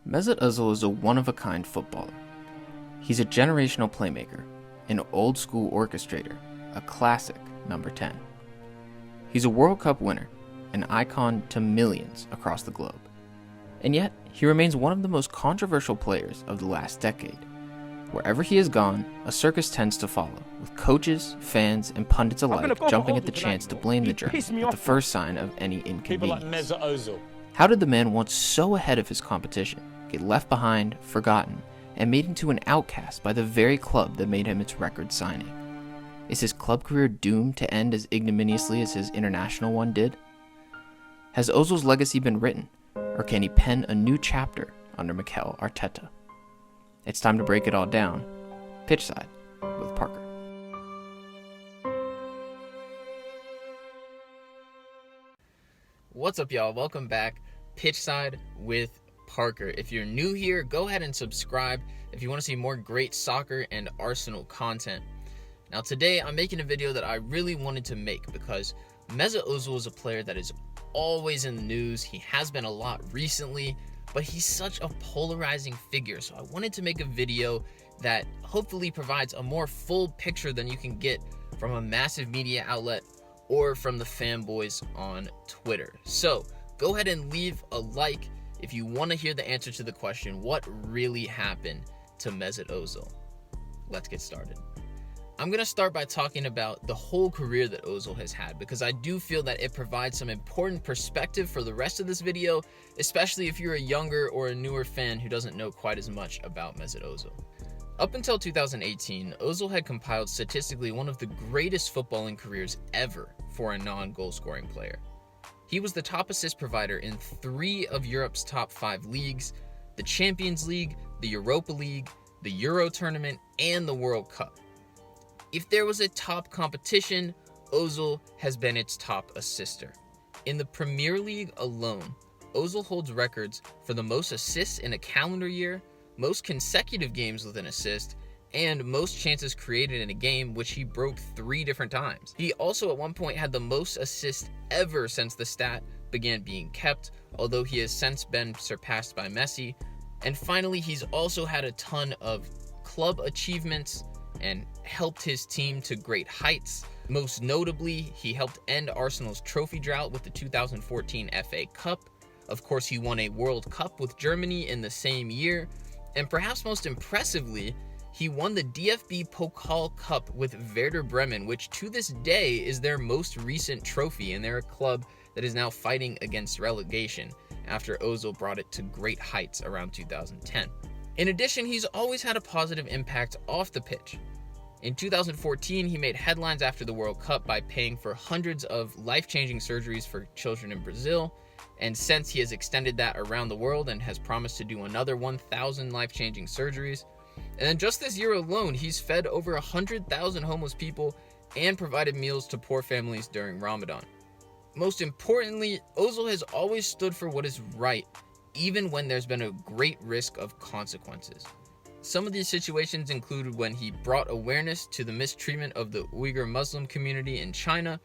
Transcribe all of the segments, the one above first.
Mesut Ozil is a one-of-a-kind footballer. He's a generational playmaker, an old-school orchestrator, a classic number 10. He's a World Cup winner, an icon to millions across the globe. And yet, he remains one of the most controversial players of the last decade. Wherever he has gone, a circus tends to follow, with coaches, fans, and pundits alike jumping at the chance to blame the German at the first sign of any inconvenience. How did the man once so ahead of his competition get left behind, forgotten, and made into an outcast by the very club that made him its record signing? Is his club career doomed to end as ignominiously as his international one did? Has Ozil's legacy been written, or can he pen a new chapter under Mikel Arteta? It's time to break it all down. Pitchside with Parker. What's up, y'all? Welcome back. Pitchside with Parker. If you're new here, go ahead and subscribe if you want to see more great soccer and Arsenal content. Now today I'm making a video that I really wanted to make because Mesut Ozil is a player that is always in the news. He has been a lot recently, but he's such a polarizing figure. So I wanted to make a video that hopefully provides a more full picture than you can get from a massive media outlet or from the fanboys on Twitter. So go ahead and leave a like if you want to hear the answer to the question, what really happened to Mesut Ozil? Let's get started. I'm going to start by talking about the whole career that Ozil has had, because I do feel that it provides some important perspective for the rest of this video, especially if you're a younger or a newer fan who doesn't know quite as much about Mesut Ozil. Up until 2018, Ozil had compiled statistically one of the greatest footballing careers ever for a non-goal scoring player. He was the top assist provider in 3 of Europe's top 5 leagues, the Champions League, the Europa League, the Euro Tournament, and the World Cup. If there was a top competition, Ozil has been its top assister. In the Premier League alone, Ozil holds records for the most assists in a calendar year, most consecutive games with an assist, and most chances created in a game, which he broke 3 different times. He also at one point had the most assists ever since the stat began being kept, although he has since been surpassed by Messi. And finally, he's also had a ton of club achievements and helped his team to great heights. Most notably, he helped end Arsenal's trophy drought with the 2014 FA Cup. Of course, he won a World Cup with Germany in the same year. And perhaps most impressively, he won the DFB Pokal Cup with Werder Bremen, which to this day is their most recent trophy, and they're a club that is now fighting against relegation after Ozil brought it to great heights around 2010. In addition, he's always had a positive impact off the pitch. In 2014, he made headlines after the World Cup by paying for hundreds of life-changing surgeries for children in Brazil, and since he has extended that around the world and has promised to do another 1,000 life-changing surgeries. And then just this year alone, he's fed over 100,000 homeless people and provided meals to poor families during Ramadan. Most importantly, Ozil has always stood for what is right, even when there's been a great risk of consequences. Some of these situations included when he brought awareness to the mistreatment of the Uyghur Muslim community in China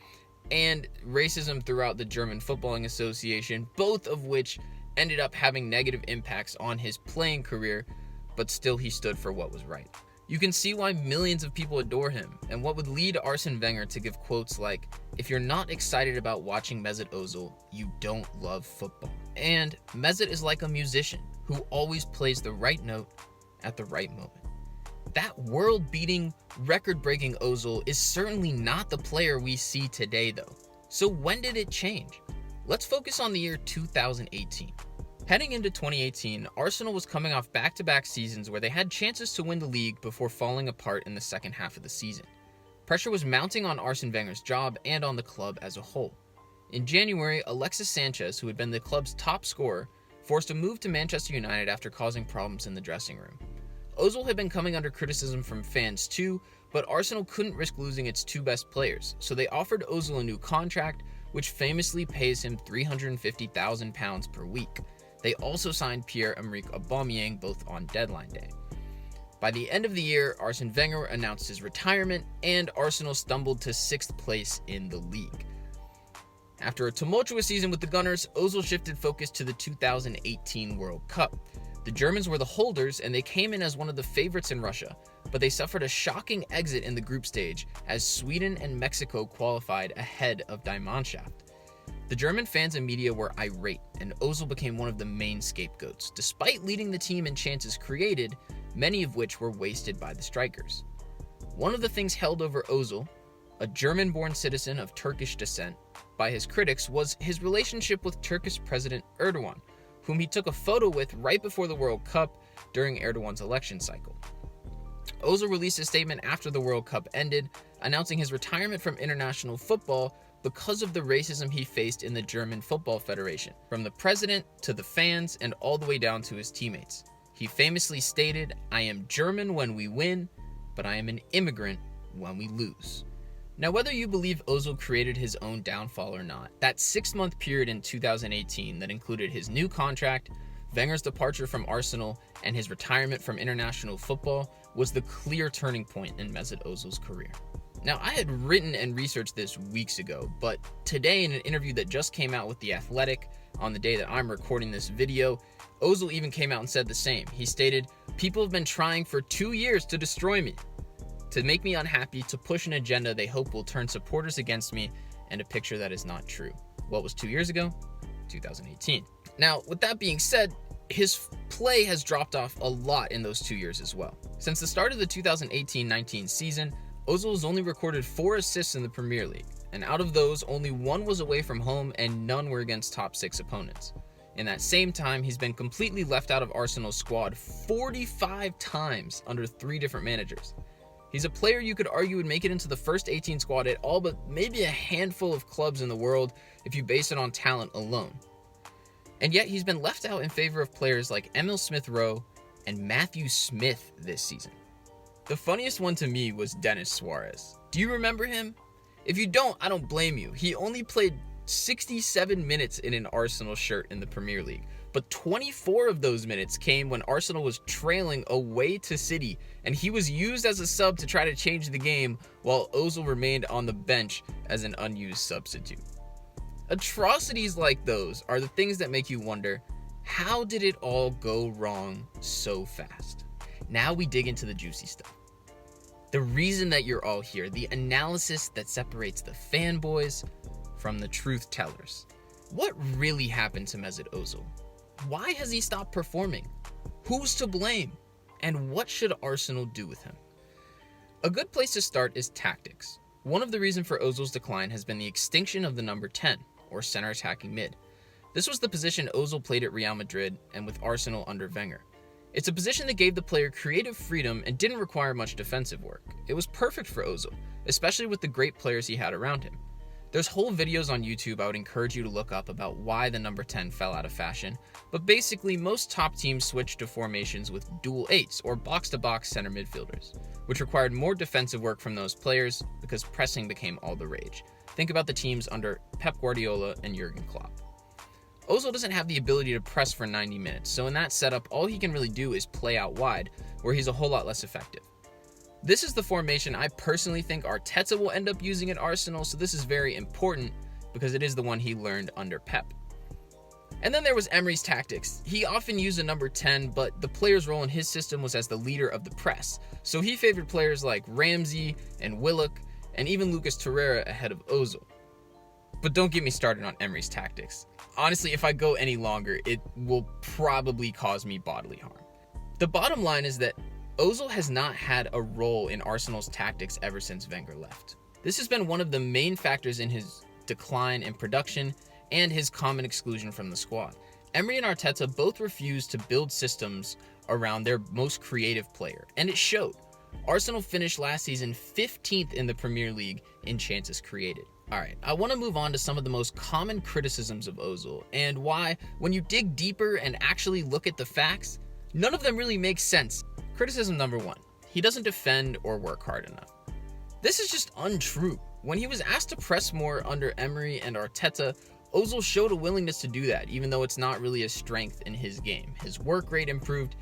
and racism throughout the German Footballing Association, both of which ended up having negative impacts on his playing career, but still he stood for what was right. You can see why millions of people adore him, and what would lead Arsene Wenger to give quotes like, "If you're not excited about watching Mesut Ozil, you don't love football." And Mesut is like a musician who always plays the right note at the right moment. That world-beating, record-breaking Ozil is certainly not the player we see today though. So when did it change? Let's focus on the year 2018. Heading into 2018, Arsenal was coming off back-to-back seasons where they had chances to win the league before falling apart in the second half of the season. Pressure was mounting on Arsene Wenger's job and on the club as a whole. In January, Alexis Sanchez, who had been the club's top scorer, forced a move to Manchester United after causing problems in the dressing room. Ozil had been coming under criticism from fans too, but Arsenal couldn't risk losing its 2 best players, so they offered Ozil a new contract, which famously pays him £350,000 per week. They also signed Pierre-Emerick Aubameyang both on deadline day. By the end of the year, Arsene Wenger announced his retirement, and Arsenal stumbled to 6th place in the league. After a tumultuous season with the Gunners, Ozil shifted focus to the 2018 World Cup, The Germans were the holders and they came in as one of the favorites in Russia, but they suffered a shocking exit in the group stage as Sweden and Mexico qualified ahead of Die Mannschaft. The German fans and media were irate, and Ozil became one of the main scapegoats, despite leading the team in chances created, many of which were wasted by the strikers. One of the things held over Ozil, a German-born citizen of Turkish descent, by his critics was his relationship with Turkish President Erdogan, whom he took a photo with right before the World Cup during Erdogan's election cycle. Ozil released a statement after the World Cup ended, announcing his retirement from international football because of the racism he faced in the German Football Federation, from the president to the fans and all the way down to his teammates. He famously stated, "I am German when we win, but I am an immigrant when we lose." Now, whether you believe Ozil created his own downfall or not, that 6-month period in 2018 that included his new contract, Wenger's departure from Arsenal, and his retirement from international football was the clear turning point in Mesut Ozil's career. Now, I had written and researched this weeks ago, but today in an interview that just came out with The Athletic on the day that I'm recording this video, Ozil even came out and said the same. He stated, "People have been trying for 2 years to destroy me, to make me unhappy, to push an agenda they hope will turn supporters against me, and a picture that is not true." What was 2 years ago? 2018. Now, with that being said, his play has dropped off a lot in those 2 years as well. Since the start of the 2018-19 season, Ozil has only recorded 4 assists in the Premier League, and out of those, only 1 was away from home and none were against top 6 opponents. In that same time, he's been completely left out of Arsenal's squad 45 times under 3 different managers. He's a player you could argue would make it into the first 18 squad at all but maybe a handful of clubs in the world if you base it on talent alone. And yet he's been left out in favor of players like Emil Smith-Rowe and Matthew Smith this season. The funniest one to me was Denis Suarez. Do you remember him? If you don't, I don't blame you. He only played 67 minutes in an Arsenal shirt in the Premier League, but 24 of those minutes came when Arsenal was trailing away to City, and he was used as a sub to try to change the game while Ozil remained on the bench as an unused substitute. Atrocities like those are the things that make you wonder, how did it all go wrong so fast? Now we dig into the juicy stuff. The reason that you're all here, the analysis that separates the fanboys from the truth tellers. What really happened to Mesut Ozil? Why has he stopped performing? Who's to blame? And what should Arsenal do with him? A good place to start is tactics. One of the reasons for Ozil's decline has been the extinction of the number 10, or center attacking mid. This was the position Ozil played at Real Madrid and with Arsenal under Wenger. It's a position that gave the player creative freedom and didn't require much defensive work. It was perfect for Ozil, especially with the great players he had around him. There's whole videos on YouTube I would encourage you to look up about why the number 10 fell out of fashion, but basically most top teams switched to formations with dual 8s or box-to-box center midfielders, which required more defensive work from those players because pressing became all the rage. Think about the teams under Pep Guardiola and Jurgen Klopp. Ozil doesn't have the ability to press for 90 minutes, so in that setup, all he can really do is play out wide, where he's a whole lot less effective. This is the formation I personally think Arteta will end up using at Arsenal, so this is very important because it is the one he learned under Pep. And then there was Emery's tactics. He often used a number 10, but the player's role in his system was as the leader of the press, so he favored players like Ramsey and Willock, and even Lucas Torreira ahead of Ozil. But don't get me started on Emery's tactics. Honestly, if I go any longer, it will probably cause me bodily harm. The bottom line is that Ozil has not had a role in Arsenal's tactics ever since Wenger left. This has been one of the main factors in his decline in production and his common exclusion from the squad. Emery and Arteta both refused to build systems around their most creative player, and it showed. Arsenal finished last season 15th in the Premier League in chances created. Alright, I want to move on to some of the most common criticisms of Ozil, and why, when you dig deeper and actually look at the facts, none of them really make sense. Criticism number 1, he doesn't defend or work hard enough. This is just untrue. When he was asked to press more under Emery and Arteta, Ozil showed a willingness to do that, even though it's not really a strength in his game. His work rate improved,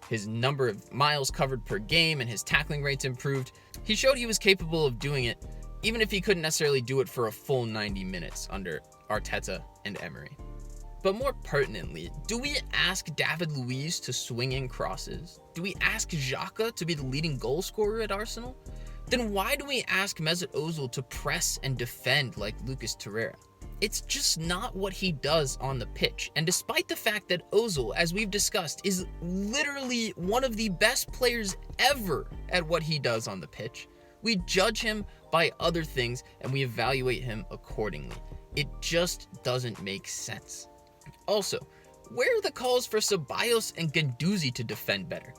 his number of miles covered per game, and his tackling rates improved. He showed he was capable of doing it, even if he couldn't necessarily do it for a full 90 minutes under Arteta and Emery. But more pertinently, do we ask David Luiz to swing in crosses? Do we ask Xhaka to be the leading goal scorer at Arsenal? Then why do we ask Mesut Ozil to press and defend like Lucas Torreira? It's just not what he does on the pitch. And despite the fact that Ozil, as we've discussed, is literally one of the best players ever at what he does on the pitch, we judge him by other things and we evaluate him accordingly. It just doesn't make sense. Also, where are the calls for Ceballos and Guendouzi to defend better?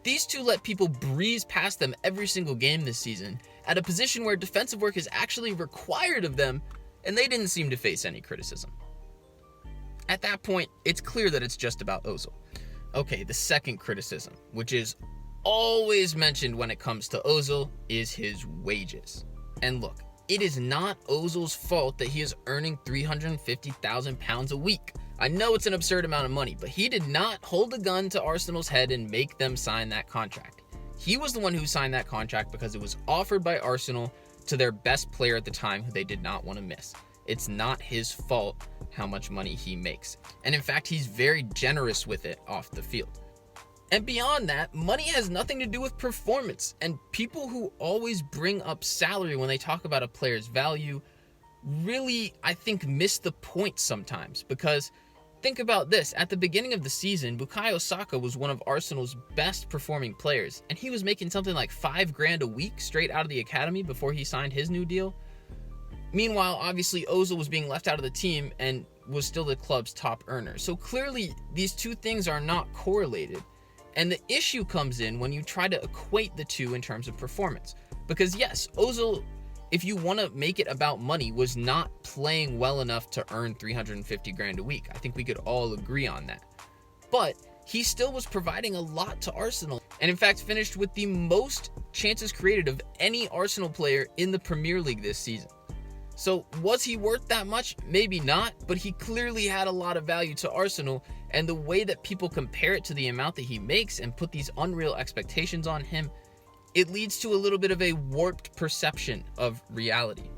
These two let people breeze past them every single game this season at a position where defensive work is actually required of them, and they didn't seem to face any criticism. At that point, it's clear that it's just about Ozil. Okay, the second criticism, which is always mentioned when it comes to Ozil, is his wages. And look, it is not Ozil's fault that he is earning £350,000 a week. I know it's an absurd amount of money, but he did not hold a gun to Arsenal's head and make them sign that contract. He was the one who signed that contract because it was offered by Arsenal to their best player at the time who they did not want to miss. It's not his fault how much money he makes. And in fact, he's very generous with it off the field. And beyond that, money has nothing to do with performance. And people who always bring up salary when they talk about a player's value really, I think, miss the point sometimes. Because think about this. At the beginning of the season, Bukayo Saka was one of Arsenal's best performing players. And he was making something like $5,000 a week straight out of the academy before he signed his new deal. Meanwhile, obviously, Ozil was being left out of the team and was still the club's top earner. So clearly, these two things are not correlated. And the issue comes in when you try to equate the two in terms of performance. Because yes, Ozil, if you want to make it about money, was not playing well enough to earn $350,000 a week. I think we could all agree on that. But he still was providing a lot to Arsenal. And in fact, finished with the most chances created of any Arsenal player in the Premier League this season. So was he worth that much? Maybe not, but he clearly had a lot of value to Arsenal, and the way that people compare it to the amount that he makes and put these unreal expectations on him, it leads to a little bit of a warped perception of reality.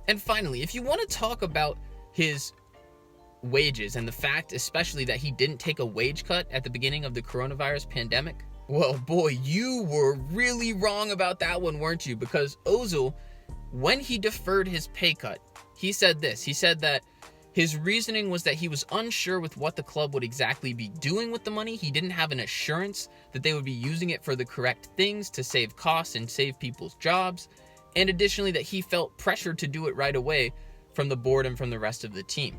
And finally, if you want to talk about his wages and the fact especially that he didn't take a wage cut at the beginning of the coronavirus pandemic, well, boy, you were really wrong about that one, weren't you? Because Ozil, when he deferred his pay cut, he said this. He said that his reasoning was that he was unsure with what the club would exactly be doing with the money. He didn't have an assurance that they would be using it for the correct things to save costs and save people's jobs. And additionally, that he felt pressured to do it right away from the board and from the rest of the team.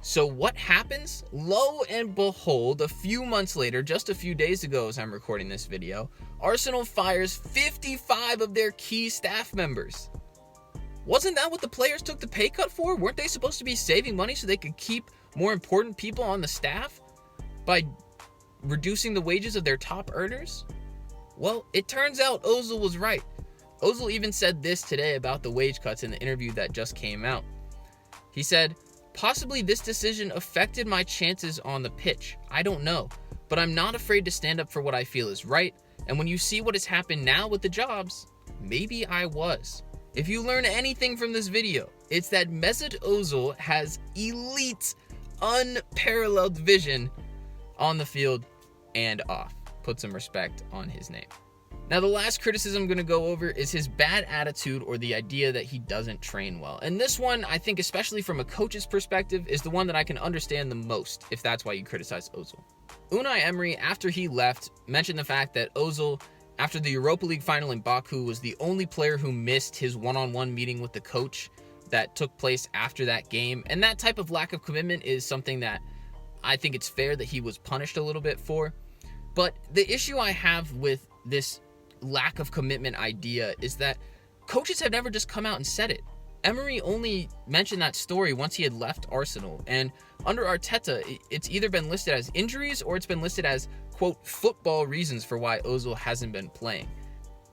So what happens? Lo and behold, a few months later, just a few days ago as I'm recording this video, Arsenal fires 55 of their key staff members. Wasn't that what the players took the pay cut for? Weren't they supposed to be saving money so they could keep more important people on the staff by reducing the wages of their top earners? Well, it turns out Ozil was right. Ozil even said this today about the wage cuts in the interview that just came out. He said, "Possibly this decision affected my chances on the pitch. I don't know, but I'm not afraid to stand up for what I feel is right. And when you see what has happened now with the jobs, maybe I was." If you learn anything from this video, it's that Mesut Ozil has elite, unparalleled vision on the field and off. Put some respect on his name. Now, the last criticism I'm going to go over is his bad attitude, or the idea that he doesn't train well. And this one, I think, especially from a coach's perspective, is the one that I can understand the most, if that's why you criticize Ozil. Unai Emery, after he left, mentioned the fact that Ozil, after the Europa League final in Baku, was the only player who missed his one-on-one meeting with the coach that took place after that game. And that type of lack of commitment is something that I think it's fair that he was punished a little bit for. But the issue I have with this lack of commitment idea is that coaches have never just come out and said it. Emery only mentioned that story once he had left Arsenal, and under Arteta, it's either been listed as injuries or it's been listed as, quote, football reasons for why Ozil hasn't been playing.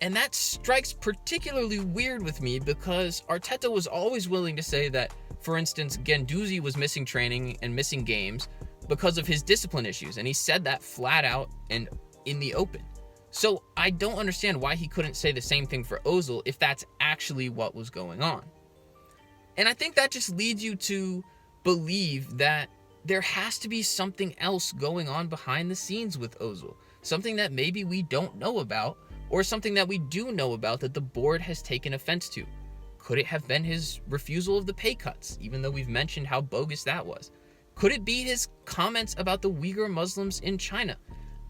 And that strikes particularly weird with me because Arteta was always willing to say that, for instance, Guendouzi was missing training and missing games because of his discipline issues, and he said that flat out and in the open. So I don't understand why he couldn't say the same thing for Ozil if that's actually what was going on. And I think that just leads you to believe that there has to be something else going on behind the scenes with Ozil. Something that maybe we don't know about, or something that we do know about that the board has taken offense to. Could it have been his refusal of the pay cuts, even though we've mentioned how bogus that was? Could it be his comments about the Uyghur Muslims in China?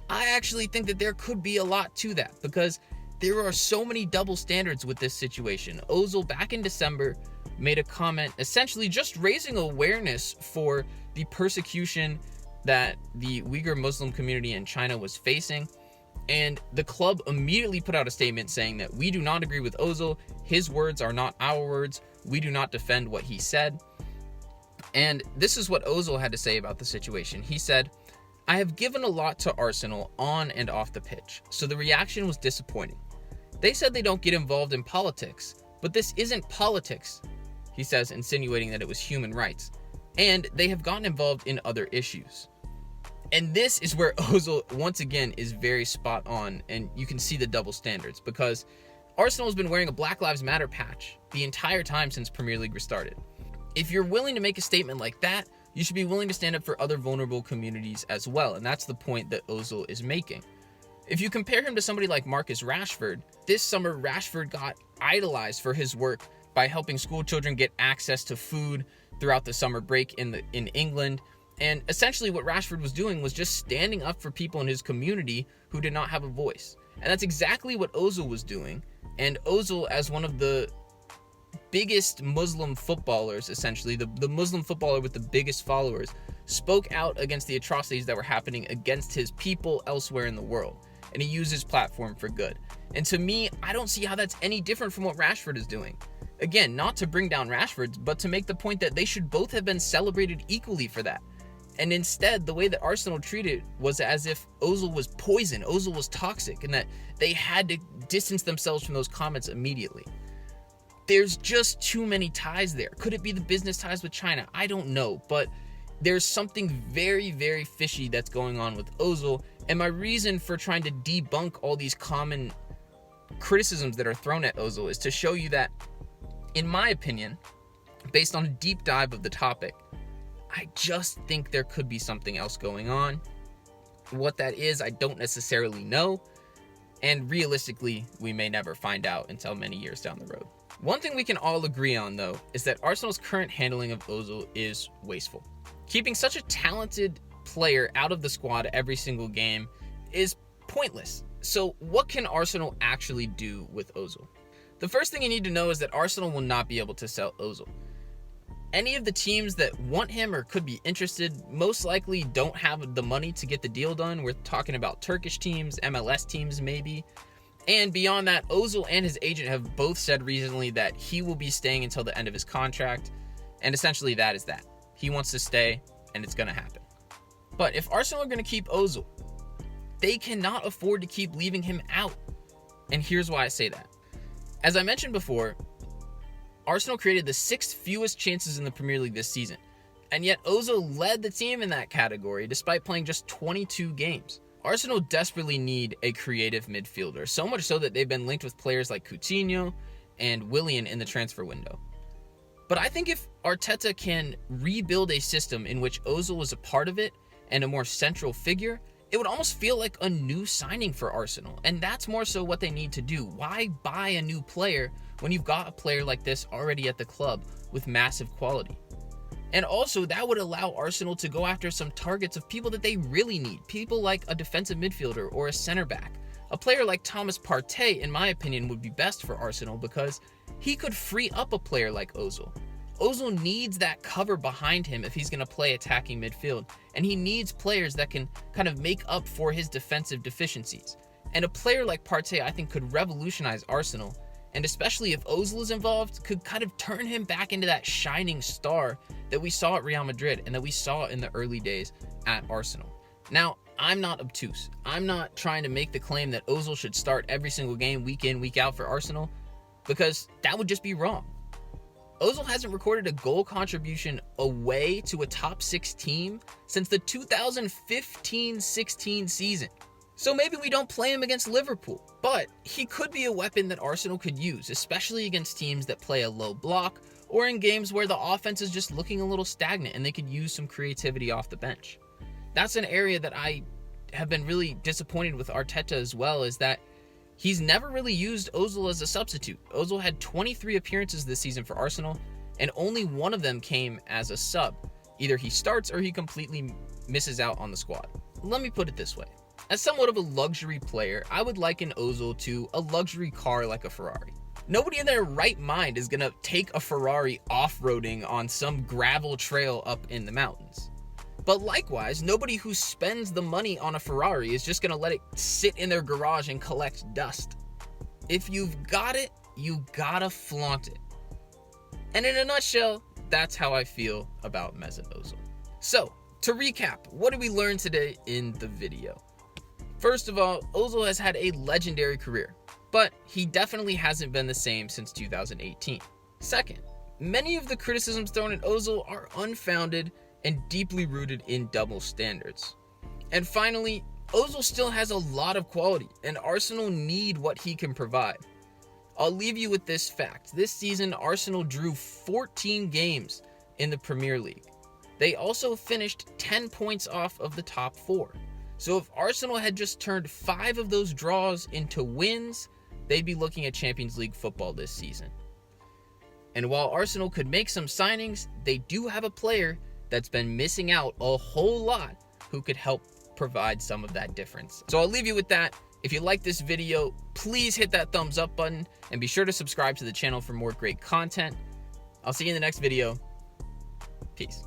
I actually think that there could be a lot to that, because there are so many double standards with this situation. Ozil, back in December, made a comment essentially just raising awareness for the persecution that the Uyghur Muslim community in China was facing. And the club immediately put out a statement saying that we do not agree with Ozil. His words are not our words. We do not defend what he said. And this is what Ozil had to say about the situation. He said, "I have given a lot to Arsenal on and off the pitch, so the reaction was disappointing. They said they don't get involved in politics, but this isn't politics," he says, insinuating that it was human rights. "And they have gotten involved in other issues." And this is where Ozil, once again, is very spot on, and you can see the double standards, because Arsenal has been wearing a Black Lives Matter patch the entire time since Premier League restarted. If you're willing to make a statement like that, you should be willing to stand up for other vulnerable communities as well, and that's the point that Ozil is making. If you compare him to somebody like Marcus Rashford, this summer Rashford got idolized for his work by helping school children get access to food throughout the summer break in England. And essentially what Rashford was doing was just standing up for people in his community who did not have a voice. And that's exactly what Ozil was doing. And Ozil, as one of the biggest Muslim footballers, essentially, the Muslim footballer with the biggest followers, spoke out against the atrocities that were happening against his people elsewhere in the world. And he used his platform for good. And to me, I don't see how that's any different from what Rashford is doing. Again, not to bring down Rashford, but to make the point that they should both have been celebrated equally for that. And instead, the way that Arsenal treated was as if Ozil was poison, Ozil was toxic, and that they had to distance themselves from those comments immediately. There's just too many ties there. Could it be the business ties with China? I don't know, but there's something very, very fishy that's going on with Ozil, and my reason for trying to debunk all these common criticisms that are thrown at Ozil is to show you that, in my opinion, based on a deep dive of the topic, I just think there could be something else going on. What that is, I don't necessarily know, and realistically, we may never find out until many years down the road. One thing we can all agree on, though, is that Arsenal's current handling of Ozil is wasteful. Keeping such a talented player out of the squad every single game is pointless. So what can Arsenal actually do with Ozil? The first thing you need to know is that Arsenal will not be able to sell Ozil. Any of the teams that want him or could be interested most likely don't have the money to get the deal done. We're talking about Turkish teams, MLS teams maybe. And beyond that, Ozil and his agent have both said recently that he will be staying until the end of his contract. And essentially that is that. He wants to stay, and it's going to happen. But if Arsenal are going to keep Ozil, they cannot afford to keep leaving him out. And here's why I say that. As I mentioned before, Arsenal created the 6th fewest chances in the Premier League this season, and yet Ozil led the team in that category despite playing just 22 games. Arsenal desperately need a creative midfielder, so much so that they've been linked with players like Coutinho and Willian in the transfer window. But I think if Arteta can rebuild a system in which Ozil was a part of it and a more central figure, it would almost feel like a new signing for Arsenal, and that's more so what they need to do. Why buy a new player when you've got a player like this already at the club with massive quality? And also, that would allow Arsenal to go after some targets of people that they really need. People like a defensive midfielder or a center back. A player like Thomas Partey, in my opinion, would be best for Arsenal because he could free up a player like Ozil. Ozil needs that cover behind him if he's going to play attacking midfield, and he needs players that can kind of make up for his defensive deficiencies. And a player like Partey, I think, could revolutionize Arsenal, and especially if Ozil is involved, could kind of turn him back into that shining star that we saw at Real Madrid and that we saw in the early days at Arsenal. Now, I'm not obtuse. I'm not trying to make the claim that Ozil should start every single game, week in, week out for Arsenal, because that would just be wrong. Ozil hasn't recorded a goal contribution away to a top 6 team since the 2015-16 season. So maybe we don't play him against Liverpool, but he could be a weapon that Arsenal could use, especially against teams that play a low block or in games where the offense is just looking a little stagnant and they could use some creativity off the bench. That's an area that I have been really disappointed with Arteta as well, is that he's never really used Ozil as a substitute. Ozil had 23 appearances this season for Arsenal, and only one of them came as a sub. Either he starts or he completely misses out on the squad. Let me put it this way. As somewhat of a luxury player, I would liken Ozil to a luxury car like a Ferrari. Nobody in their right mind is going to take a Ferrari off-roading on some gravel trail up in the mountains. But likewise, nobody who spends the money on a Ferrari is just going to let it sit in their garage and collect dust. If you've got it, you gotta flaunt it. And in a nutshell, that's how I feel about Mesut Ozil. So, to recap, what did we learn today in the video? First of all, Ozil has had a legendary career, but he definitely hasn't been the same since 2018. Second, many of the criticisms thrown at Ozil are unfounded and deeply rooted in double standards. And finally, Ozil still has a lot of quality, and Arsenal need what he can provide. I'll leave you with this fact. This season, Arsenal drew 14 games in the Premier League. They also finished 10 points off of the top 4. So if Arsenal had just turned 5 of those draws into wins, they'd be looking at Champions League football this season. And while Arsenal could make some signings, they do have a player that's been missing out a whole lot who could help provide some of that difference. So I'll leave you with that. If you like this video, please hit that thumbs up button and be sure to subscribe to the channel for more great content. I'll see you in the next video. Peace.